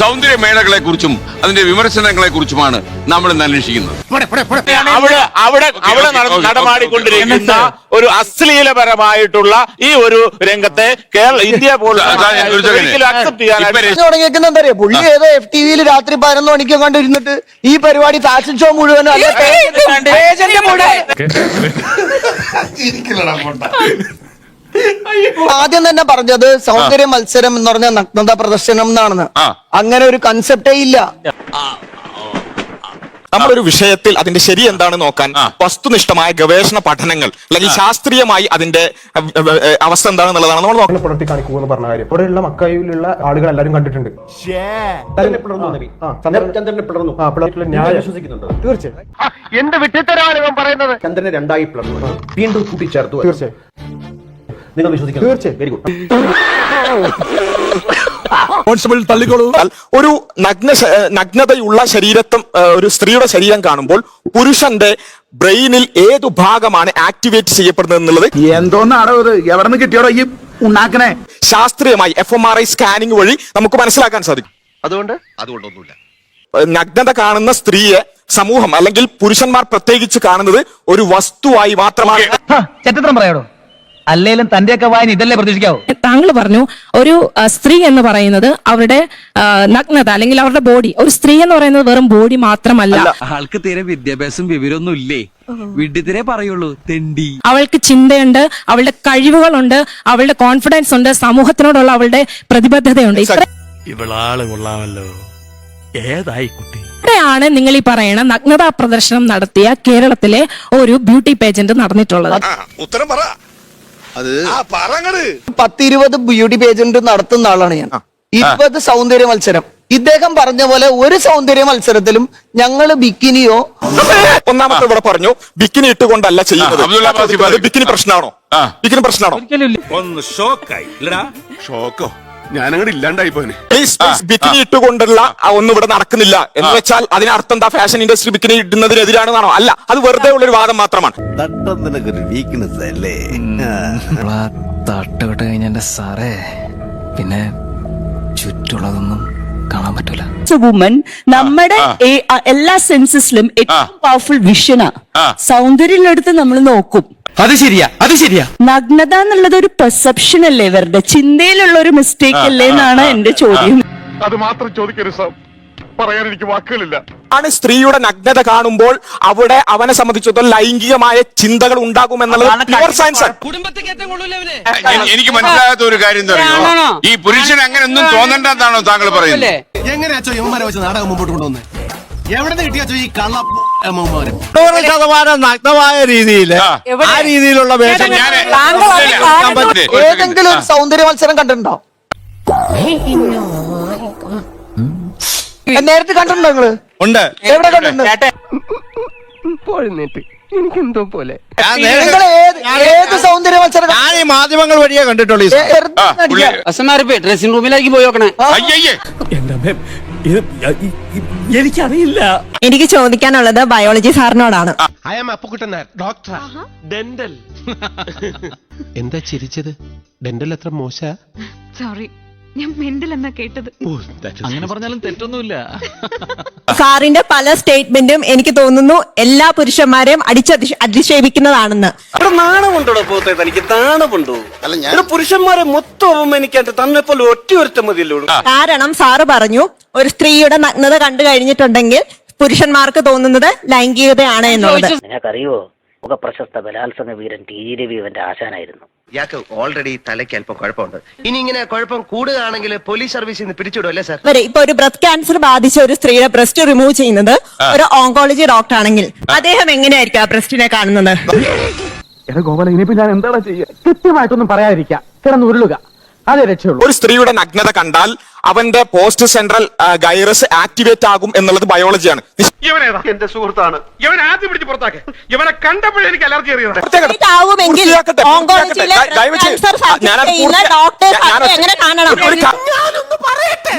സൗന്ദര്യമേളകളെ കുറിച്ചും അതിന്റെ വിമർശനങ്ങളെ കുറിച്ചുമാണ് നമ്മൾ ഇന്ന് അന്വേഷിക്കുന്നത്. അവിടെ നടമാടിക്കൊണ്ടിരിക്കുന്ന ഒരു അശ്ലീലപരമായിട്ടുള്ള ഈ ഒരു രംഗത്തെ ഇന്ത്യ പോലും അക്സെപ്റ്റ് ചെയ്യാൻ പുള്ളി ഏതോ FTV രാത്രി 11 മണിക്ക് കണ്ടിരുന്നിട്ട് ഈ പരിപാടി ഫാഷൻ ഷോ മുഴുവനും ആദ്യം തന്നെ പറഞ്ഞത് സൗന്ദര്യ മത്സരം എന്ന് പറഞ്ഞ നഗ്നത പ്രദർശനം എന്നാണെന്ന്. അങ്ങനെ ഒരു കൺസെപ്റ്റേ ഇല്ല. നമ്മളൊരു വിഷയത്തിൽ അതിന്റെ ശരി എന്താണെന്ന് നോക്കാൻ വസ്തുനിഷ്ഠമായ ഗവേഷണ പഠനങ്ങൾ അല്ലെങ്കിൽ ശാസ്ത്രീയമായി അതിന്റെ അവസ്ഥ എന്താണെന്നുള്ളതാണ് നമ്മൾ നോക്കുന്നത്. പുലർത്തി കാണിക്കുക പറഞ്ഞ കാര്യം ഇവിടെയുള്ള മക്കയിലുള്ള ആളുകൾ എല്ലാവരും കണ്ടിട്ടുണ്ട്. തീർച്ചയായും എന്ത് വിട്ടിത്തരാണ് ഇവൻ പറയുന്നത്? ചന്ദ്രനെ രണ്ടായി പിളർന്നു, വീണ്ടും കൂട്ടിച്ചേർത്തു. തീർച്ചയായും നിങ്ങൾ വിശ്വസിക്കുന്നു? തീർച്ചയായും. Very good. ഒരു നഗ്നതയുള്ള ശരീരത്തും ഒരു സ്ത്രീയുടെ ശരീരം കാണുമ്പോൾ പുരുഷന്റെ ബ്രെയിനിൽ ഏതു ഭാഗമാണ് ആക്ടിവേറ്റ് ചെയ്യപ്പെടുന്നത് എന്നുള്ളത് എന്തോന്നാണോ ഇത്? എവിടെ നിന്ന് കിട്ടിയോടോ ഈ ഉണ്ടാക്കണേ? ശാസ്ത്രീയമായി fMRI സ്കാനിംഗ് വഴി നമുക്ക് മനസ്സിലാക്കാൻ സാധിക്കും. അതുകൊണ്ടൊന്നുമില്ല. നഗ്നത കാണുന്ന സ്ത്രീയെ സമൂഹം അല്ലെങ്കിൽ പുരുഷന്മാർ പ്രത്യേകിച്ച് കാണുന്നത് ഒരു വസ്തുവായി മാത്രമാണ്. ചെറ്റത്രം പറയാടോ, അല്ലേലും തന്റെയൊക്കെ വായന ഇതല്ലേ പ്രതീക്ഷിക്കാവൂ. താങ്കൾ പറഞ്ഞു ഒരു സ്ത്രീ എന്ന് പറയുന്നത് അവരുടെ നഗ്നത അല്ലെങ്കിൽ അവരുടെ ബോഡി. ഒരു സ്ത്രീ എന്ന് പറയുന്നത് വെറും ബോഡി മാത്രമല്ല. ആൾക്ക് തീരെ വിദ്യാഭ്യാസം വിവരമൊന്നും ഇല്ലേ? വിഡ്ഢിത്തിരെ പറയുള്ളൂ, തെണ്ടി. അവൾക്ക് ചിന്തയുണ്ട്, അവളുടെ കഴിവുകളുണ്ട്, അവളുടെ കോൺഫിഡൻസ് ഉണ്ട്, സമൂഹത്തിനോടുള്ള അവളുടെ പ്രതിബദ്ധതയുണ്ട്. ഇവളാള് കൊള്ളാമല്ലോ. ഏതായി കുട്ടി? ഇവിടെയാണ് നിങ്ങൾ ഈ പറയണ നഗ്നതാ പ്രദർശനം നടത്തിയ കേരളത്തിലെ ഒരു ബ്യൂട്ടി പേജന്റ് നടന്നിട്ടുള്ളത്. ഉത്തരം പറ. 10-20 ബ്യൂട്ടി പേജന്റ് നടത്തുന്ന ആളാണ് ഞാൻ. 20 സൗന്ദര്യ മത്സരം. ഇദ്ദേഹം പറഞ്ഞ പോലെ ഒരു സൗന്ദര്യ മത്സരത്തിലും ഞങ്ങൾ ബിക്കിനിയോ ഒന്നാമത്തെ ഇവിടെ പറഞ്ഞു ബിക്കിനി ഇട്ടുകൊണ്ടല്ല ചെയ്യുന്നത്. ബിക്കിനി പ്രശ്നമാണോ? ബിക്കിനി പ്രശ്നമാണോ? ഒന്ന് ഷോക്കായി ഇല്ലടാ. ഷോക്കോ? ഞാനങ്ങോട്ട് ഇല്ലാണ്ടായി പോനെ. ബിക്കിനി ഇട്ടുകൊണ്ടുള്ള ഒന്നും ഇവിടെ നടക്കുന്നില്ല എന്ന് വെച്ചാൽ അതിനർത്ഥം എന്താ? ഫാഷൻ ഇൻഡസ്ട്രി ബിക്കിനി ഇടുന്നതിനെതിരാണെന്നാണോ? അല്ല, അത് വെറുതെ ഉള്ളൊരു വാദം മാത്രമാണ്. തട്ടുകെട്ട് കഴിഞ്ഞ എന്റെ സാറേ, പിന്നെ ചുറ്റുള്ളതൊന്നും കാണാൻ പറ്റൂല. വുമൻ നമ്മുടെ എല്ലാ സെൻസസിലും ഏറ്റവും പവർഫുൾ വിഷനാ. സൗന്ദര്യത്തിലെടുത്ത് നമ്മൾ നോക്കും. അത് ശരിയാ, അത് ശരിയാ. നഗ്നത എന്നുള്ളത് ഒരു പെർസെപ്ഷൻ അല്ലേ, ഇവരുടെ ചിന്തയിലുള്ള ഒരു മിസ്റ്റേക്ക് അല്ലേ എന്നാണ് എന്റെ ചോദ്യം. അത് മാത്രം ചോദിക്കരുത് സാർ, പറയാൻ എനിക്ക് വാക്കുകളില്ല. ആണ് സ്ത്രീയുടെ നഗ്നത കാണുമ്പോൾ അവിടെ അവനെ സംബന്ധിച്ചിടത്തോളം ലൈംഗികമായ ചിന്തകൾ ഉണ്ടാകുമെന്നുള്ളത് പ്യുവർ സയൻസ് ആണ്. എനിക്ക് മനസ്സിലാകാത്ത ഒരു കാര്യം എന്താ അറിയോ? ഈ പുരുഷൻ അങ്ങനെ ഒന്നും തോന്നണ്ടെന്നാണോ താങ്കൾ പറയുന്നത്? എങ്ങനെയാച്ചോ യുവമാരെ വെച്ച് നാടകം മുമ്പോട്ട് കൊണ്ടുവന്നേ? എവിടെ നിന്ന് കിട്ടിയാച്ചോ ഈ കള്ള 100% നഗ്നമായ രീതിയിൽ ആ രീതിയിലുള്ള വേഷം ഏതെങ്കിലും ഒരു സൗന്ദര്യ മത്സരം കണ്ടിട്ടുണ്ടോ? നേരത്തെ കണ്ടിട്ടുണ്ടോ നിങ്ങള്? ഉണ്ട്. എവിടെ കണ്ടിട്ടുണ്ട്? എനിക്കെന്തോ പോലെ. നിങ്ങൾ ഏത് സൗന്ദര്യ മത്സരം? ഞാൻ ഈ മാധ്യമങ്ങൾ വഴിയേ കണ്ടിട്ടുള്ളൂ. ഡ്രസ്സിംഗ് റൂമിലേക്ക് പോയി നോക്കണേ. എനിക്കറിയില്ല. എനിക്ക് ചോദിക്കാനുള്ളത് ബയോളജി സാറിനോടാണ്. Doctor dental. എന്താ ചിരിച്ചത്? ഡെന്റൽ എത്ര മോശ? സോറി, ഞാൻ മെന്റൽ എന്നാ കേട്ടത്. അങ്ങനെ പറഞ്ഞാലും തെറ്റൊന്നുമില്ല. സാറിന്റെ പല സ്റ്റേറ്റ്മെന്റും എനിക്ക് തോന്നുന്നു എല്ലാ പുരുഷന്മാരെയും അധിക്ഷേപിക്കുന്നതാണെന്ന്. നാണമുണ്ടോ പോത്തെ? തനിക്ക് നാണമുണ്ടോ? പുരുഷന്മാരെ മൊത്തം അവമാനിക്കാണ്ട് തന്നെ പോലെ ഒറ്റ മതിയല്ലോ. കാരണം സാറ് പറഞ്ഞു ഒരു സ്ത്രീയുടെ നഗ്നത കണ്ടു കഴിഞ്ഞിട്ടുണ്ടെങ്കിൽ പുരുഷന്മാർക്ക് തോന്നുന്നത് ലൈംഗികതയാണ് എന്നുള്ളത്. നിനക്കറിയോ, പ്രശസ്ത ബലാത്സംഗ വീരൻ ടി.രവി ആശാനായിരുന്നു. ഇയാൾക്ക് ഓൾറെഡി തലയ്ക്ക് അല്പം കുഴപ്പമുണ്ട്. ഇനി ഇങ്ങനെ കുഴപ്പം കൂടുകയാണെങ്കിൽ പോലീസ് സർവീസിൽ നിന്ന് പിടിച്ചിടുമല്ലേ സാർ? ഇപ്പൊ ഒരു ബ്രസ്റ്റ് ക്യാൻസർ ബാധിച്ച ഒരു സ്ത്രീയുടെ ബ്രസ്റ്റ് റിമൂവ് ചെയ്യുന്നത് ഒരു ഓങ്കോളജി ഡോക്ടർ ആണെങ്കിൽ അദ്ദേഹം എങ്ങനെയായിരിക്കും ആ ബ്രസ്റ്റിനെ കാണുന്നത്? ഗോപാല, ഇനിയിപ്പോ ഞാൻ എന്താ ചെയ്യുക? കൃത്യമായിട്ടൊന്നും പറയാതിരിക്കുക, കിടന്നുരുളുക, അതേ രക്ഷയുള്ളൂ. ഒരു സ്ത്രീയുടെ നഗ്നത കണ്ടാൽ അവന്റെ പോസ്റ്റ് സെൻട്രൽ ഗൈറസ് ആക്ടിവേറ്റ് ആകും എന്നുള്ളത് ബയോളജിയാണ്. ഇവനേതാ? എന്റെ സുഹൃത്താണ്. ഇവൻ ആദ്യം പിടിച്ച് പുറത്താക്കെ. ഇവനെ കണ്ടപ്പോഴേ എനിക്ക് അലർജി അറിയാം.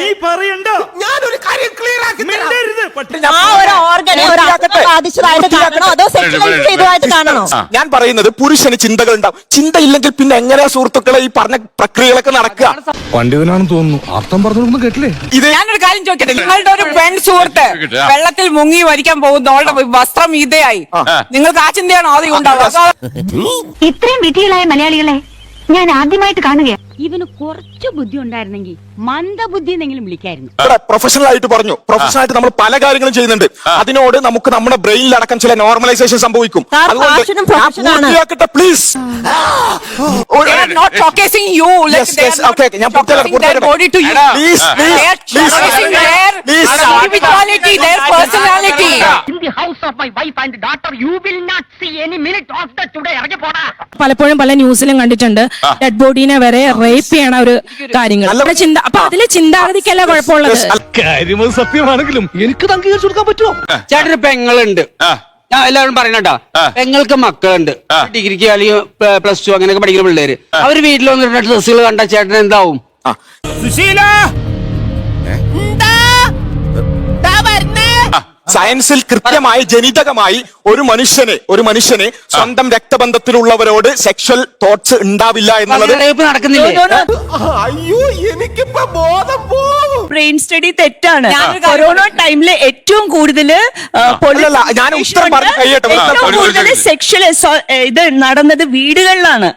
നീ പറയണ്ട. ഞാനൊരു കാര്യം ക്ലിയർ ആക്കി ബാധിച്ചതായിട്ട് കാണണോ അതോ സെക്ഷലൈസ് ചെയ്തതായിട്ട് കാണണോ? ഞാൻ പറയുന്നത് പുരുഷന് ചിന്തകൾ ഉണ്ടാവും. ചിന്തയില്ലെങ്കിൽ പിന്നെ എങ്ങനെയാ സുഹൃത്തുക്കളെ ഈ പറഞ്ഞ പ്രക്രിയകളൊക്കെ നടക്കുക? പണ്ഡിതനാണെന്ന് തോന്നുന്നു. അർത്ഥം പറഞ്ഞൊന്നും കേട്ടില്ലേ? ഇത് ഞാനൊരു കാര്യം ചോദിക്കട്ടെ, നിങ്ങളുടെ ഒരു പെൺ സുഹൃത്ത് വെള്ളത്തിൽ മുങ്ങി മരിക്കാൻ പോകുന്ന അവളുടെ വസ്ത്രം ഇതയായി, നിങ്ങൾക്ക് ആ ചിന്തയാണോ ആദ്യം ഉണ്ടാവുക? ഇത്രയും വിധികളായ മലയാളികളെ ഞാൻ ആദ്യമായിട്ട് കാണുകയാണ്. ഇവന് കുറച്ച് ബുദ്ധി ഉണ്ടായിരുന്നെങ്കിൽ മന്ദബുദ്ധി എന്നെങ്കിലും വിളിക്കായിരുന്നു. പ്രൊഫഷണൽ ആയിട്ട് പറഞ്ഞു. പ്രൊഫഷണൽ ആയിട്ട് നമ്മൾ പല കാര്യങ്ങളും ചെയ്യുന്നുണ്ട്. അതിനോട് നമുക്ക് നമ്മുടെ ബ്രെയിനിൽ അടക്കം ചില നോർമലൈസേഷൻ സംഭവിക്കും. അതുകൊണ്ട് പ്ലീസ്. പലപ്പോഴും പല ന്യൂസിലും കണ്ടിട്ടുണ്ട് ഡെഡ് ബോഡീനെ വരെ റേപ്പ് ചെയ്യണ ഒരു കാര്യങ്ങൾ. ചിന്ത അപ്പൊ അതിലെ ചിന്താഗതിക്കല്ല കുഴപ്പമുള്ളത്. കാര്യം സത്യമാണെങ്കിലും എനിക്ക് അംഗീകരിച്ചു കൊടുക്കാൻ പറ്റുമോ? ചേട്ടന് പെങ്ങളുണ്ട്, ഞാൻ എല്ലാവരും പറയണട്ടാ, പെങ്ങൾക്ക് മക്കളുണ്ട്, ഡിഗ്രിക്ക് അല്ലെങ്കിൽ +2 അങ്ങനെയൊക്കെ പഠിക്കുന്ന പിള്ളേര്. അവര് വീട്ടിൽ വന്നിട്ട് ഡ്രസ്സുകൾ കണ്ട ചേട്ടൻ എന്താവും? സയൻസിൽ കൃത്യമായി ജനിതകമായി ഒരു മനുഷ്യനെ സ്വന്തം രക്തബന്ധത്തിലുള്ളവരോട് സെക്ഷൽ തോട്ട്സ് ഉണ്ടാവില്ല എന്നുള്ളത് നടക്കുന്നില്ലേ? അയ്യോ, എനിക്കിപ്പോ ബോധം പോകും. ബ്രെയിൻ സ്റ്റഡി തെറ്റാണ്. കൊറോണ ടൈമില് ഏറ്റവും കൂടുതൽ ഞാൻ ഉത്തരം പറഞ്ഞു കഴിയട്ടെ. സെക്ഷൽ ഇത് നടന്നത് വീടുകളിലാണ്.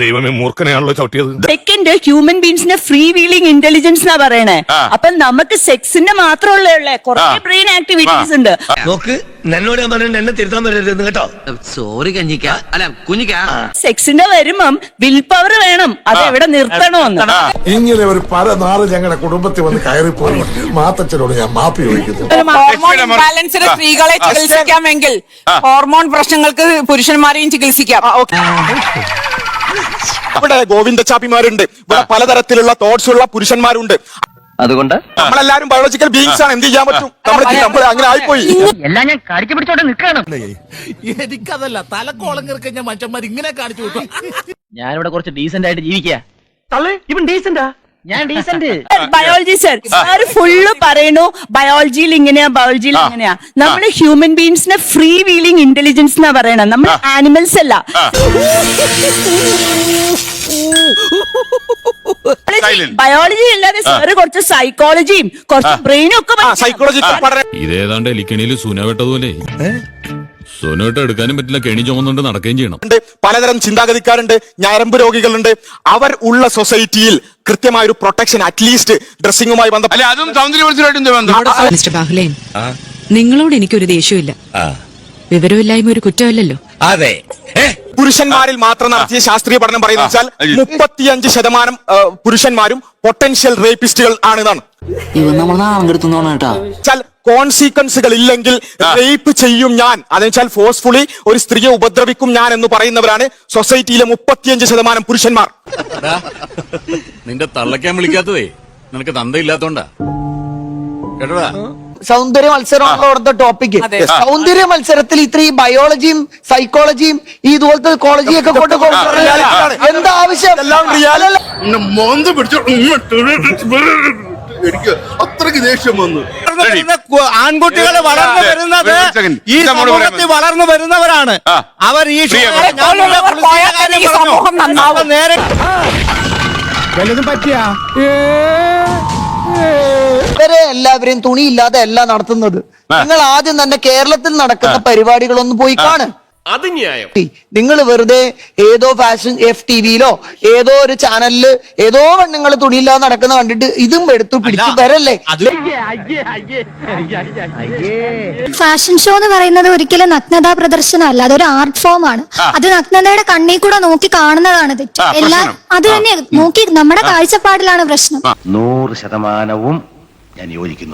ദൈവമേ, മൂർഖനെയാണല്ലോ ചവിട്ടിയത്. സെക്കൻഡ്, ഹ്യൂമൻ ബീങ്സിന്റെ ഫ്രീ വീലിംഗ് ഇന്റലിജൻസ് എന്നാ പറയണേ. അപ്പൊ നമുക്ക് സെക്സിന്റെ മാത്രമുള്ള കുറെ ബ്രെയിൻ ആക്ടിവിറ്റീസ് ഉണ്ട്. നോക്ക്, എന്നോട് ഞാൻ പറഞ്ഞു എന്നെ തിരുത്താൻ പറ്റരുത് കേട്ടോ. സോറി കഞ്ഞിക്ക, അല്ല കുഞ്ഞിക്ക. സെക്സിന്റെ വരുമ്പം വിൽ പവർ വേണം. അത് എവിടെ നിർത്തണമെന്ന്. ഇങ്ങനെ ഒരു പല നാറ് ഞങ്ങളുടെ കുടുംബത്തിൽ വന്ന് കയറിപ്പോയി മാത്തച്ഛനോട് ഞാൻ മാപ്പി ചോദിക്കുന്നു. ഹോർമോൺ ഇംബാലൻസിന് സ്ത്രീകളെ ചികിത്സിക്കാമെങ്കിൽ ഹോർമോൺ പ്രശ്നങ്ങൾക്ക് പുരുഷന്മാരെയും ചികിത്സിക്കാം. ഇവിടെ ഗോവിന്ദച്ചാപ്പിമാരുണ്ട്, ഇവിടെ പലതരത്തിലുള്ള തോട്ട്സ് ഉള്ള പുരുഷന്മാരുണ്ട്. അതുകൊണ്ട് നമ്മളെല്ലാരും ബയോളജിക്കൽ ബീയിങ്സ് ആണ്. എന്ത് ചെയ്യാൻ പറ്റും? നമ്മൾ അങ്ങനെ ആയിപ്പോയി. എല്ലാം ഞാൻ കടിച്ചു പിടിച്ചോണ്ട് നിൽക്കണം. എനിക്കതല്ല, തലക്കോളം കിറക്കഞ്ഞ മനുഷ്യന്മാർ ഇങ്ങനെ കാണിച്ചു വിട്ടു. ഞാനിവിടെ കുറച്ച് ഡീസന്റ് ആയിട്ട് ജീവിക്കാ. ഇവൻ ഡീസന്റാ, ഞാൻ ഡീസന്റ്. ബയോളജി സർ ഫുള്ള് പറയണു ബയോളജിയിൽ ഇങ്ങനെയാ, ബയോളജിയിൽ ഇങ്ങനെയാ. നമ്മള് ഹ്യൂമൻ ബീങ്സിനെ ഫ്രീ വീലിംഗ് ഇന്റലിജൻസ് എന്നാ പറയണത്. നമ്മൾ ആനിമൽസ് അല്ല. ബയോളജി അല്ലാതെ സാറ് കുറച്ച് സൈക്കോളജിയും കുറച്ച് ബ്രെയിനും ഒക്കെ സൈക്കോളജി. ഇതേതാണ്ട് എലിക്കണിയിൽ സുനവെട്ടതുപോലെ സുനവെട്ടം എടുക്കാനും പറ്റില്ല, കെണി ചുമന്നുകൊണ്ട് നടക്കുകയും ചെയ്യണം. പലതരം ചിന്താഗതിക്കാരുണ്ട്, ഞരമ്പ് രോഗികളുണ്ട്. അവർ ഉള്ള സൊസൈറ്റിയിൽ കൃത്യമായ ഒരു പ്രൊട്ടക്ഷൻ അറ്റ്ലീസ്റ്റ് ഡ്രസ്സിംഗുമായി ബന്ധപ്പെട്ട അതും സൗന്ദര്യപരമായിട്ട് മിസ്റ്റർ ബാഹുലേൻ, നിങ്ങളോട് എനിക്കൊരു ദേഷ്യമില്ല. വിവരമില്ലായ്മ ഒരു കുറ്റമല്ലല്ലോ. അതെ, പുരുഷന്മാരിൽ മാത്രം നടത്തിയ ശാസ്ത്രീയ പഠനം പറയുന്നത് വെച്ചാൽ 35% പുരുഷന്മാരും പൊട്ടൻഷ്യൽ റേപ്പിസ്റ്റുകൾ ആണെന്നാണ്. കോൺസിക്വൻസുകൾ ഇല്ലെങ്കിൽ റേപ്പ് ചെയ്യും ഞാൻ, അതെന്നുവെച്ചാൽ ഫോഴ്സ്ഫുള്ളി ഒരു സ്ത്രീയെ ഉപദ്രവിക്കും ഞാൻ എന്ന് പറയുന്നവരാണ് സൊസൈറ്റിയിലെ 35% പുരുഷന്മാർ. നിന്റെ തള്ളക്കാൻ വിളിക്കാത്തതേ നിനക്ക് തന്തയില്ലാത്തോണ്ടാ കേട്ടോടാ. സൗന്ദര്യ മത്സരമാണല്ലോ അവിടുത്തെ ടോപ്പിക്. സൗന്ദര്യ മത്സരത്തിൽ ഇത്രയും ബയോളജിയും സൈക്കോളജിയും ഈ ഇതുപോലത്തെ കോളേജിയൊക്കെ കൊണ്ട് എന്താ ആവശ്യം? എനിക്ക് അത്രയ്ക്ക് ദേഷ്യം വന്നു. ആൺകുട്ടികൾ വളർന്നു വരുന്നത് ഈ സമൂഹത്തിൽ വളർന്നു വരുന്നവരാണ്. അവർ ഈ നേരെ പറ്റിയ ഇവരെ എല്ലാവരെയും തുണിയില്ലാതെ അല്ല നടത്തുന്നത്. നിങ്ങൾ ആദ്യം തന്നെ കേരളത്തിൽ നടക്കുന്ന പരിപാടികളൊന്ന് പോയി കാണ്. അത് ന്യായം. നിങ്ങൾ വെറുതെ ഏതോ ഫാഷൻ FTVയിലോ ഏതോ ഒരു ചാനലില് ഏതോ പെണ്ണുങ്ങൾ തുണിയില്ലാതെ നടക്കുന്ന കണ്ടിട്ട് ഇതും എടുത്തു പിടിച്ചു വരല്ലേ. ഫാഷൻ ഷോ എന്ന് പറയുന്നത് ഒരിക്കലും നഗ്നതാ പ്രദർശനമല്ല, അതൊരു ആർട്ട് ഫോം ആണ്. അത് നഗ്നതയുടെ കണ്ണിൽ കൂടെ നോക്കി കാണുന്നതാണ് തെറ്റ്. എല്ലാം അത് തന്നെ നോക്കി നമ്മുടെ കാഴ്ചപ്പാടിലാണ് പ്രശ്നം. 100% ഞാൻ യോജിക്കുന്നു.